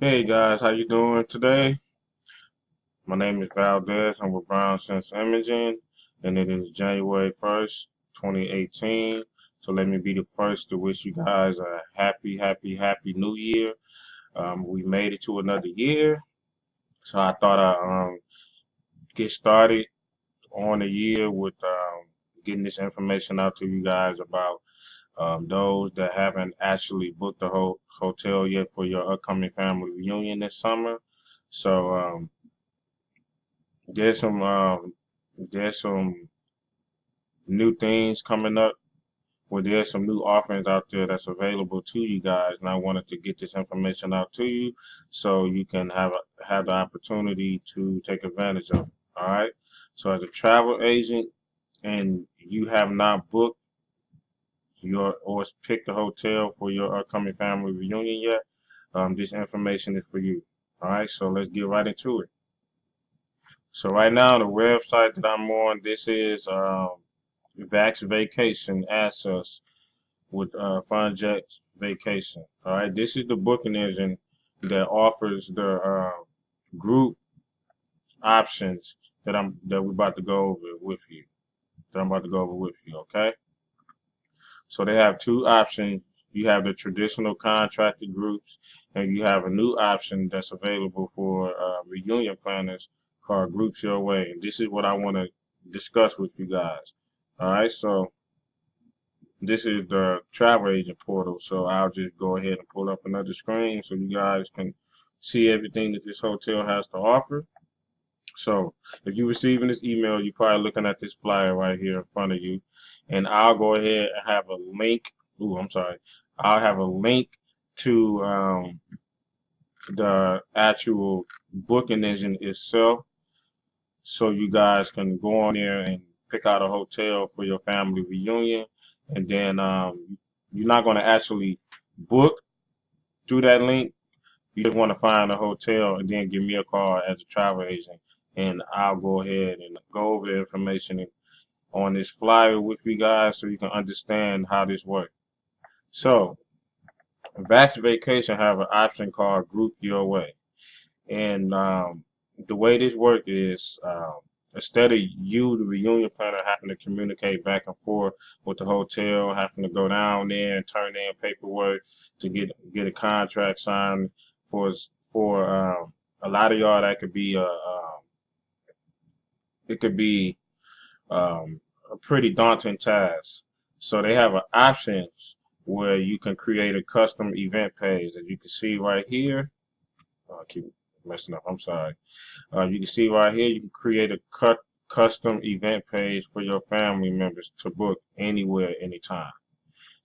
Hey guys, how you doing today? My name is Valdez. I'm with Brown Sense Imaging, and it is January 1st, 2018. So let me be the first to wish you guys a happy New Year. We made it to another year, so I thought I'd get started on the year with getting this information out to you guys about those that haven't actually booked a hotel yet for your upcoming family reunion this summer. So there's some there's some new things coming up where there's some new offerings out there that's available to you guys, and I wanted to get this information out to you so you can have the opportunity to take advantage of it. All right. So as a travel agent and you have not booked your or picked a hotel for your upcoming family reunion yet, this information is for you. All right. So let's get right into it. So right now, the website that I'm on, this is Vax Vacation Access with FunJet Vacation. All right, this is the booking engine that offers the group options that we're about to go over with you. That I'm about to go over with you. Okay, so they have two options. You have the traditional contracted groups, and you have a new option that's available for reunion planners called Groups Your Way. And this is what I want to discuss with you guys. All right, so this is the travel agent portal. So I'll just go ahead and pull up another screen so you guys can see everything that this hotel has to offer. So if you're receiving this email, you're probably looking at this flyer right here in front of you. And I'll go ahead and have a link. Ooh, I'm sorry. I'll have a link to the actual booking engine itself so you guys can go on there and pick out a hotel for your family reunion. And then you're not going to actually book through that link. You just want to find a hotel and then give me a call as a travel agent, and I'll go ahead and go over the information on this flyer with you guys so you can understand how this works. So, Vax Vacation have an option called Group Your Way. And the way this works is instead of you, the reunion planner, having to communicate back and forth with the hotel, having to go down there and turn in paperwork to get a contract signed for for a lot of y'all, that could be it could be a pretty daunting task. So they have an options where you can create a custom event page, as you can see right here. I keep messing up. I'm sorry. You can see right here, you can create a custom event page for your family members to book anywhere, anytime.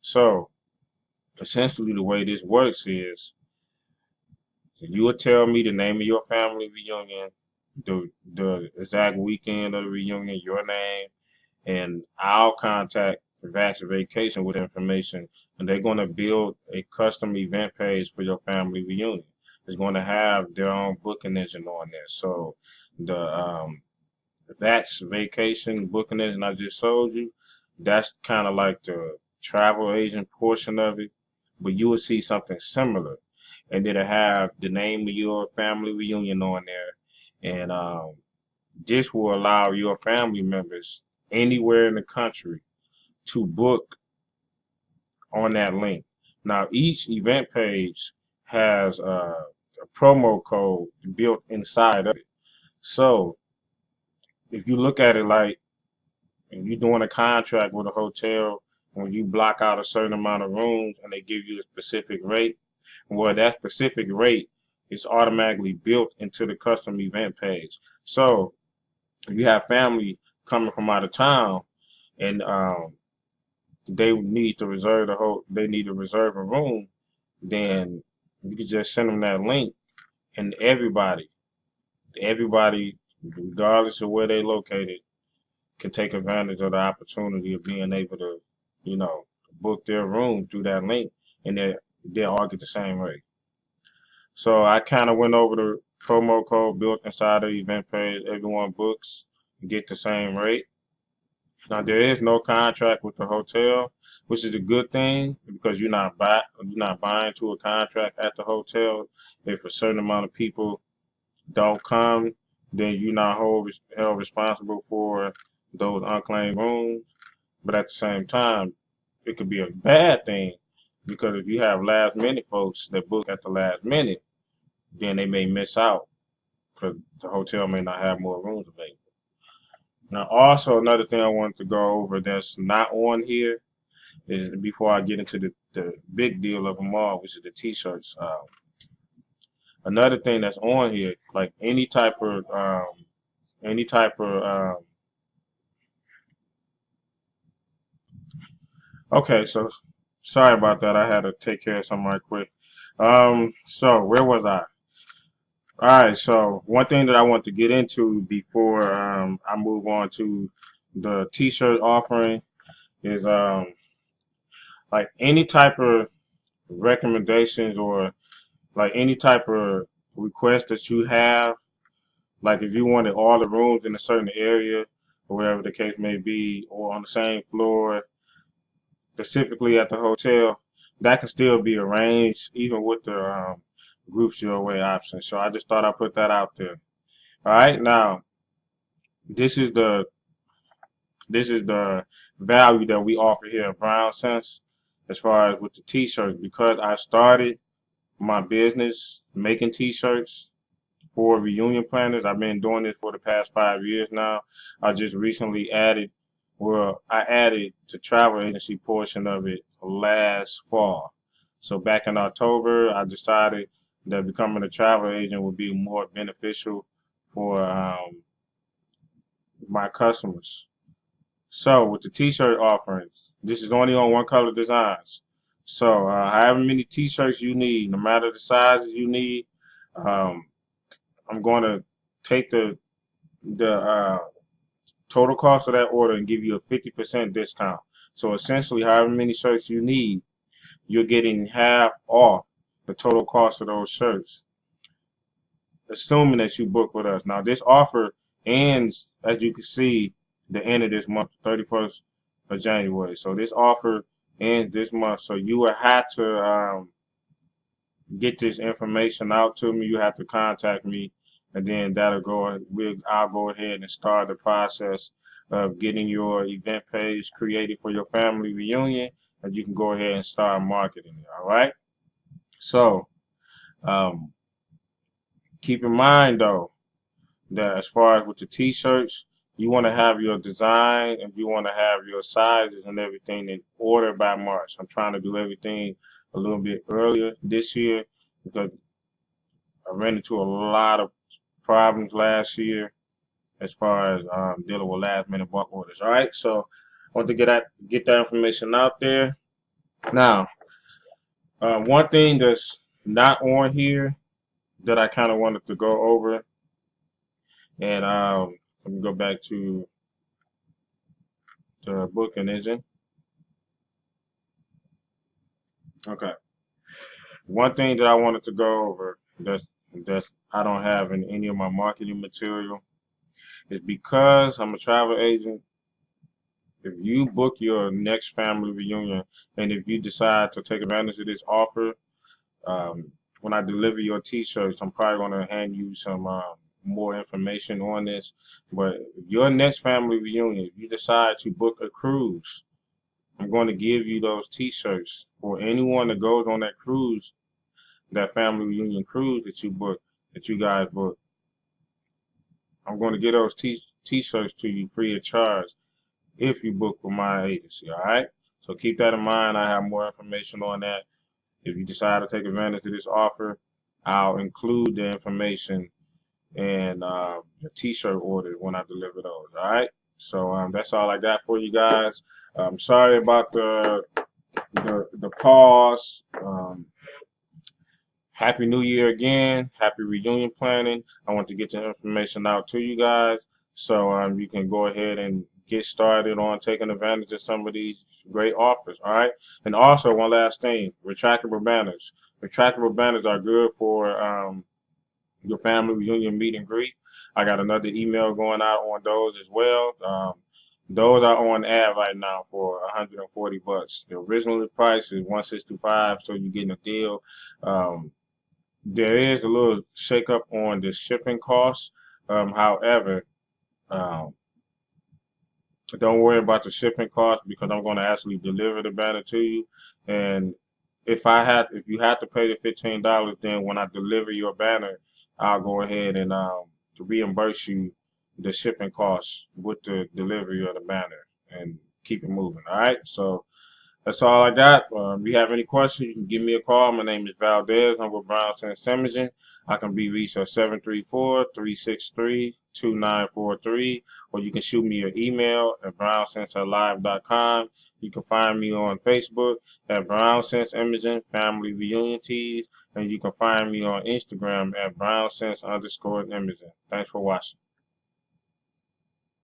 So essentially, the way this works is you will tell me the name of your family reunion, the exact weekend of the reunion, your name, and I'll contact Vax Vacation with information, and they're going to build a custom event page for your family reunion. It's going to have their own booking engine on there. So the Vax Vacation booking engine I just showed you, that's kind of like the travel agent portion of it, but you will see something similar, and it'll have the name of your family reunion on there, and this will allow your family members anywhere in the country to book on that link. Now, each event page has a promo code built inside of it. So, if you look at it like and you're doing a contract with a hotel, when you block out a certain amount of rooms and they give you a specific rate, well, that specific rate is automatically built into the custom event page. So, if you have family coming from out of town and they need to reserve a room, then you can just send them that link, and everybody, regardless of where they located, can take advantage of the opportunity of being able to, you know, book their room through that link, and they all get the same rate. So I kind of went over the promo code built inside the event page. Everyone books get the same rate. Now there is no contract with the hotel, which is a good thing because you're not buying to a contract at the hotel. If a certain amount of people don't come, then you're not held responsible for those unclaimed rooms. But at the same time, it could be a bad thing because if you have last minute folks that book at the last minute, then they may miss out because the hotel may not have more rooms available. Now, also another thing I wanted to go over that's not on here is before I get into the big deal of them all, which is the T-shirts. Another thing that's on here, like any type of okay, so sorry about that. I had to take care of something right quick. So where was I? All right, so one thing that I want to get into before I move on to the T-shirt offering is like any type of recommendations or like any type of request that you have, like if you wanted all the rooms in a certain area or whatever the case may be, or on the same floor, specifically at the hotel, that can still be arranged even with the groups your way option. So I just thought I'd put that out there. All right, now this is the this is the value that we offer here at Brown Sense as far as with the t-shirts because I started my business making t-shirts for reunion planners. I've been doing this for the past 5 years now. I just recently added, well, I added the travel agency portion of it last fall. So back in October, I decided that becoming a travel agent would be more beneficial for my customers. So with the t-shirt offerings, this is only on one color designs. So however many t-shirts you need, no matter the sizes you need, um, I'm going to take the total cost of that order and give you a 50% discount. So essentially, however many shirts you need, you're getting half off the total cost of those shirts, assuming that you book with us. Now, this offer ends, as you can see, the end of this month, 31st of January. So this offer ends this month. So you will have to get this information out to me. You have to contact me, and then I'll go ahead and start the process of getting your event page created for your family reunion, and you can go ahead and start marketing it. All right. So um, keep in mind though that as far as with the t-shirts, you want to have your design and you want to have your sizes and everything in order by March. I'm trying to do everything a little bit earlier this year because I ran into a lot of problems last year as far as dealing with last minute bulk orders. All right, so I want to get that information out there. Now, one thing that's not on here that I kind of wanted to go over, and let me go back to the booking engine. Okay, one thing that I wanted to go over that's I don't have in any of my marketing material is because I'm a travel agent. If you book your next family reunion and if you decide to take advantage of this offer, um, when I deliver your t-shirts, I'm probably going to hand you some more information on this. But your next family reunion, if you decide to book a cruise, I'm going to give you those t-shirts for anyone that goes on that cruise, that family reunion cruise that you guys book. I'm going to get those t-shirts to you free of charge if you book with my agency, all right? So keep that in mind. I have more information on that. If you decide to take advantage of this offer, I'll include the information and the t-shirt order when I deliver those, all right? So that's all I got for you guys. I'm sorry about the pause. Happy New Year again. Happy reunion planning. I want to get the information out to you guys so you can go ahead and get started on taking advantage of some of these great offers. All right. And also, one last thing, retractable banners. Retractable banners are good for your family reunion meet and greet. I got another email going out on those as well. Those are on ad right now for 140 bucks. The original price is 165, so you're getting a deal. Um, there is a little shakeup on the shipping costs. However, um, don't worry about the shipping cost because I'm going to actually deliver the banner to you. And if you have to pay the $15, then when I deliver your banner, I'll go ahead and reimburse you the shipping costs with the delivery of the banner and keep it moving. All right. So that's all I got. If you have any questions, you can give me a call. My name is Valdez. I'm with Brown Sense Imaging. I can be reached at 734-363-2943, or you can shoot me an email at brownsensealive.com. You can find me on Facebook at Brown Sense Imaging Family Reunion Tees, and you can find me on Instagram at brownsense_imaging. Thanks for watching.